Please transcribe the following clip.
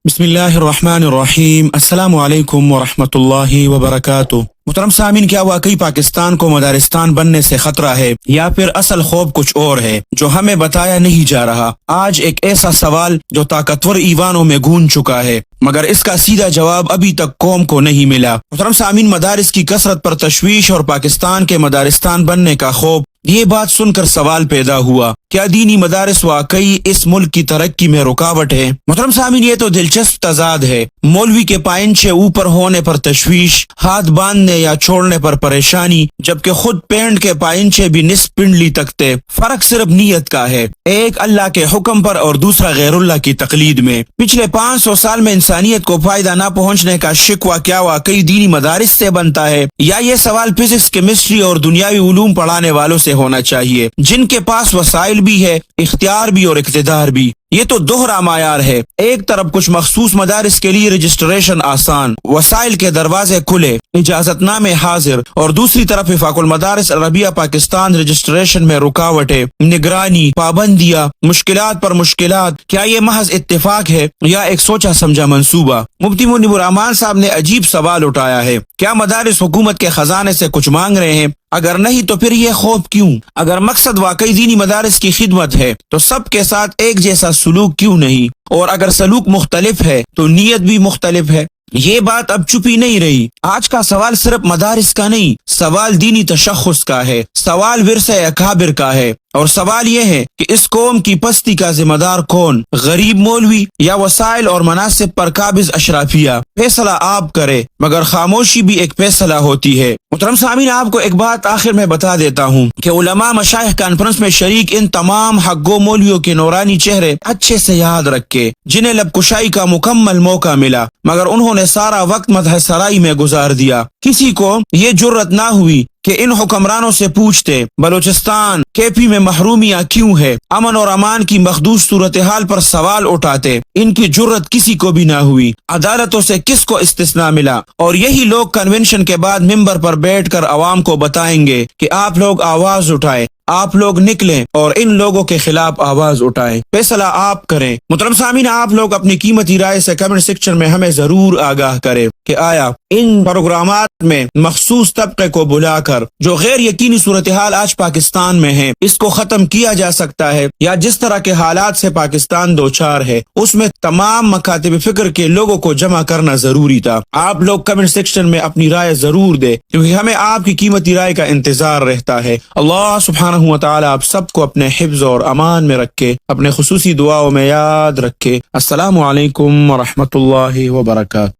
بسم اللہ الرحمن الرحیم۔ السلام علیکم ورحمۃ اللہ وبرکاتہ۔ محترم سامعین، کیا واقعی پاکستان کو مدارستان بننے سے خطرہ ہے یا پھر اصل خوف کچھ اور ہے جو ہمیں بتایا نہیں جا رہا؟ آج ایک ایسا سوال جو طاقتور ایوانوں میں گونج چکا ہے، مگر اس کا سیدھا جواب ابھی تک قوم کو نہیں ملا۔ محترم سامعین، مدارس کی کثرت پر تشویش اور پاکستان کے مدارستان بننے کا خوف، یہ بات سن کر سوال پیدا ہوا، کیا دینی مدارس واقعی اس ملک کی ترقی میں رکاوٹ ہے؟ محترم سامعین، یہ تو دلچسپ تضاد ہے۔ مولوی کے پائنچے اوپر ہونے پر تشویش، ہاتھ باندھنے یا چھوڑنے پر پریشانی، جبکہ خود پینٹ کے پائنچے بھی نصف پنڈلی تکتے۔ فرق صرف نیت کا ہے، ایک اللہ کے حکم پر اور دوسرا غیر اللہ کی تقلید میں۔ پچھلے 500 سال میں انسانیت کو فائدہ نہ پہنچنے کا شکوہ کیا واقعی دینی مدارس سے بنتا ہے، یا یہ سوال فزکس، کیمسٹری اور دنیاوی علوم پڑھانے والوں سے ہونا چاہیے جن کے پاس وسائل بھی ہے، اختیار بھی اور اقتدار بھی؟ یہ تو دوہرا معیار ہے، ایک طرف کچھ مخصوص مدارس کے لیے رجسٹریشن آسان، وسائل کے دروازے کھلے، اجازت نامے حاضر، اور دوسری طرف وفاق المدارس عربیہ پاکستان رجسٹریشن میں رکاوٹیں، نگرانی، پابندیاں، مشکلات پر مشکلات۔ کیا یہ محض اتفاق ہے یا ایک سوچا سمجھا منصوبہ؟ مفتی منیب الرحمان صاحب نے عجیب سوال اٹھایا ہے، کیا مدارس حکومت کے خزانے سے کچھ مانگ رہے ہیں؟ اگر نہیں تو پھر یہ خوف کیوں؟ اگر مقصد واقعی دینی مدارس کی خدمت ہے تو سب کے ساتھ ایک جیسا سلوک کیوں نہیں؟ اور اگر سلوک مختلف ہے تو نیت بھی مختلف ہے۔ یہ بات اب چھپی نہیں رہی۔ آج کا سوال صرف مدارس کا نہیں، سوال دینی تشخص کا ہے، سوال ورثہ اکابر کا ہے، اور سوال یہ ہے کہ اس قوم کی پستی کا ذمہ دار کون؟ غریب مولوی یا وسائل اور مناصب پر قابض اشرافیہ؟ فیصلہ آپ کرے، مگر خاموشی بھی ایک فیصلہ ہوتی ہے۔ محترم سامعین، آپ کو ایک بات آخر میں بتا دیتا ہوں کہ علماء مشائخ کانفرنس میں شریک ان تمام حقو مولویوں کے نورانی چہرے اچھے سے یاد رکھے جنہیں لب کشائی کا مکمل موقع ملا، مگر انہوں نے سارا وقت مدح سرائی میں گزار دیا۔ کسی کو یہ جرت نہ ہوئی کہ ان حکمرانوں سے پوچھتے بلوچستان کیپی میں محرومیاں کیوں ہے، امن اور امان کی مخدوش صورتحال پر سوال اٹھاتے۔ ان کی جرت کسی کو بھی نہ ہوئی۔ عدالتوں سے کس کو استثناء ملا؟ اور یہی لوگ کنونشن کے بعد ممبر پر بیٹھ کر عوام کو بتائیں گے کہ آپ لوگ آواز اٹھائیں، آپ لوگ نکلیں اور ان لوگوں کے خلاف آواز اٹھائیں۔ فیصلہ آپ کریں۔ محترم سامعین، آپ لوگ اپنی قیمتی رائے سے کمنٹ سیکشن میں ہمیں ضرور آگاہ کریں کہ آیا ان پروگرامات میں مخصوص طبقے کو بلا کر جو غیر یقینی صورتحال آج پاکستان میں ہے اس کو ختم کیا جا سکتا ہے، یا جس طرح کے حالات سے پاکستان دوچار ہے اس میں تمام مکاتب فکر کے لوگوں کو جمع کرنا ضروری تھا؟ آپ لوگ کمنٹ سیکشن میں اپنی رائے ضرور دیں، کیونکہ ہمیں آپ کی قیمتی رائے کا انتظار رہتا ہے۔ اللہ سبحانہ و تعالی آپ سب کو اپنے حفظ اور امان میں رکھے، اپنے خصوصی دعاؤں میں یاد رکھے۔ السلام علیکم ورحمۃ اللہ وبرکاتہ۔